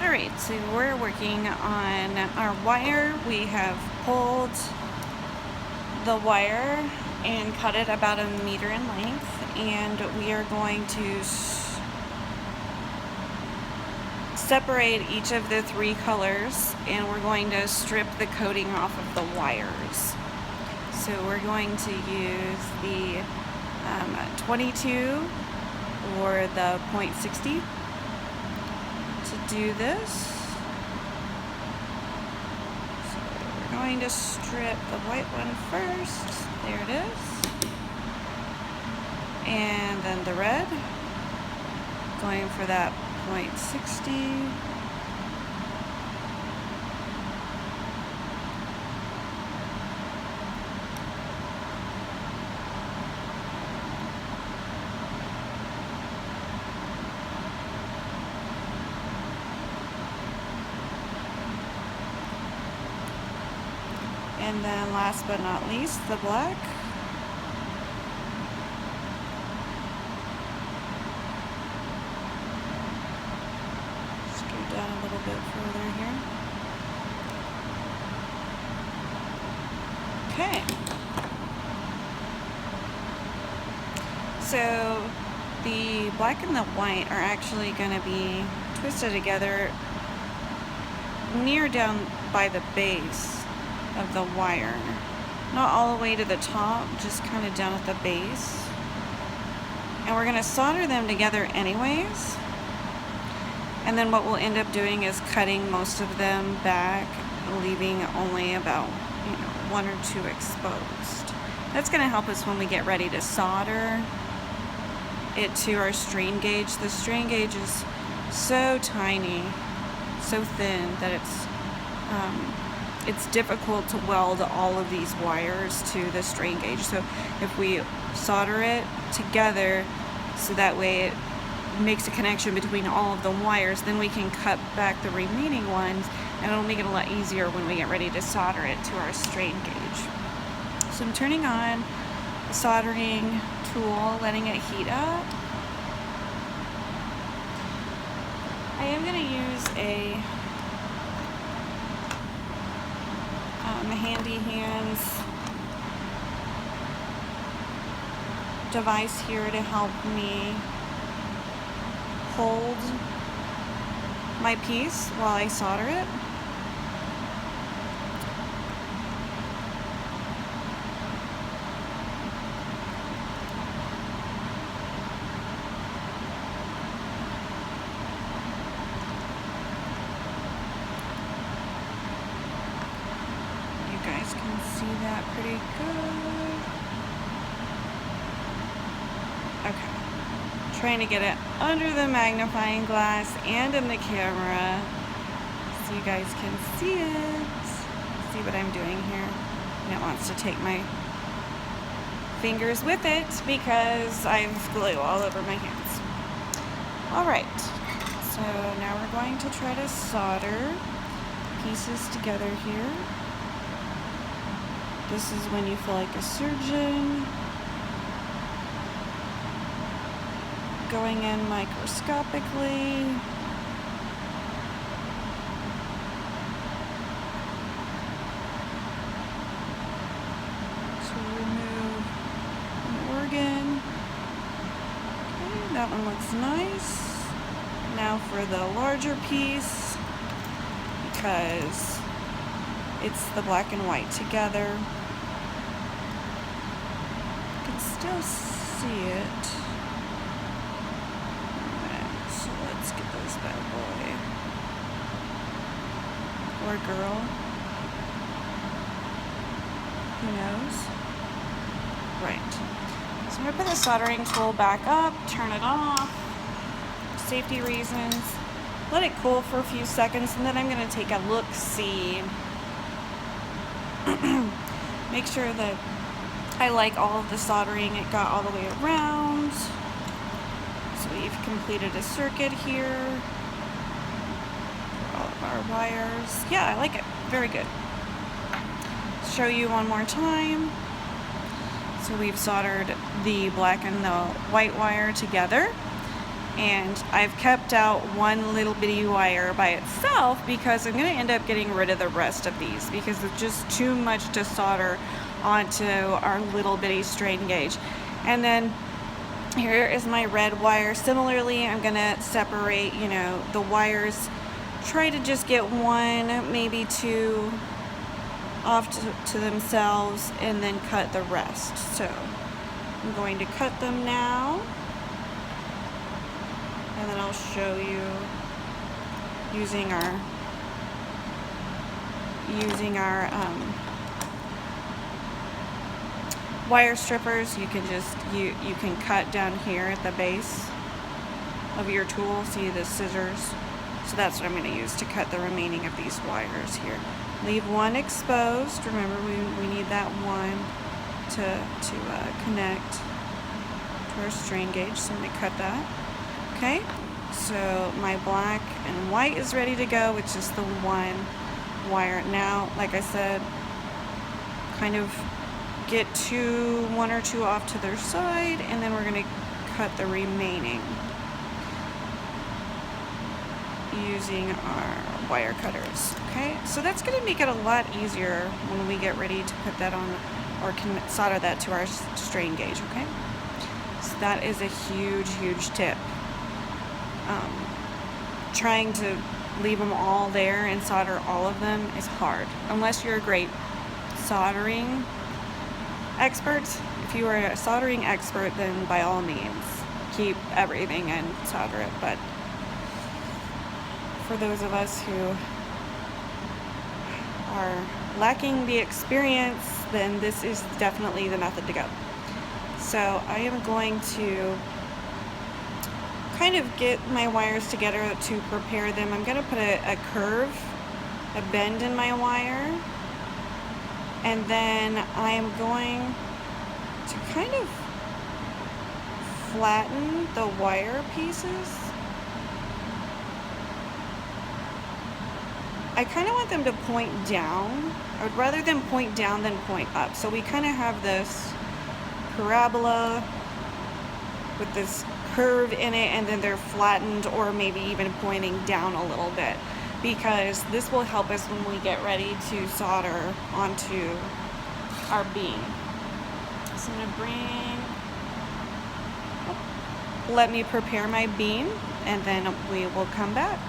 Alright, so we're working on our wire. We have pulled the wire and cut it about 1 meter in length, and we are going to separate each of the 3 colors, and we're going to strip the coating off of the wires. So we're going to use the 22 or the .60 to do this. So we're going to strip the white one first. There it is. And then the red. Going for that .60. And then last but not least, the black. Scoot down a little bit further here. Okay. So the black and the white are actually going to be twisted together near down by the base of the wire, not all the way to the top, just kind of down at the base. And we're going to solder them together anyways, and then what we'll end up doing is cutting most of them back, leaving only about 1 or 2 exposed. That's going to help us when we get ready to solder it to our strain gauge. The strain gauge is so tiny, so thin that it's difficult to weld all of these wires to the strain gauge. So if we solder it together so that way it makes a connection between all of the wires, then we can cut back the remaining ones, and it'll make it a lot easier when we get ready to solder it to our strain gauge. So I'm turning on the soldering tool, letting it heat up. I am going to use a Handy Hands device here to help me hold my piece while I solder it. You guys can see that pretty good. Okay. Trying to get it under the magnifying glass and in the camera so you guys can see it. See what I'm doing here. And it wants to take my fingers with it because I have glue all over my hands. Alright, so now we're going to try to solder pieces together here. This is when you feel like a surgeon. Going in microscopically. To remove an organ. Okay, that one looks nice. Now for the larger piece, because it's the black and white together. You can still see it. Alright, so let's get this bad boy. Or girl. Who knows? Right. So I'm going to put the soldering tool back up, turn it off, safety reasons. Let it cool for a few seconds, and then I'm going to take a look-see. Make sure that I like all of the soldering. It got all the way around. So we've completed a circuit here for all of our wires. Yeah, I like it. Very good. Show you one more time. So we've soldered the black and the white wire together, And I've kept out one little bitty wire by itself because I'm going to end up getting rid of the rest of these because it's just too much to solder onto our little bitty strain gauge. And then here is my red wire. Similarly, I'm going to separate, you know, the wires. Try to just get one, maybe two off to themselves and then cut the rest. So I'm going to cut them now. And then I'll show you using our wire strippers. You can just you can cut down here at the base of your tool. See the scissors? So that's what I'm going to use to cut the remaining of these wires here. Leave one exposed. Remember, we need that one to connect to our strain gauge. So I'm going to cut that. Okay, so my black and white is ready to go, which is the one wire. Now, like I said, kind of get one or two off to their side, and then we're going to cut the remaining using our wire cutters. Okay, so that's going to make it a lot easier when we get ready to put that on or can solder that to our strain gauge. Okay, so that is a huge tip. Trying to leave them all there and solder all of them is hard unless you're a great soldering expert. If you are a soldering expert, then by all means keep everything and solder it, but for those of us who are lacking the experience, then this is definitely the method to go. So I am going to kind of get my wires together to prepare them. I'm going to put a curve, a bend in my wire, and then I am going to kind of flatten the wire pieces. I kind of want them to point down. I would rather them point down than point up. So we kind of have this parabola with this curve in it, and then they're flattened or maybe even pointing down a little bit, because this will help us when we get ready to solder onto our beam. So I'm going to let me prepare my beam, and then we will come back.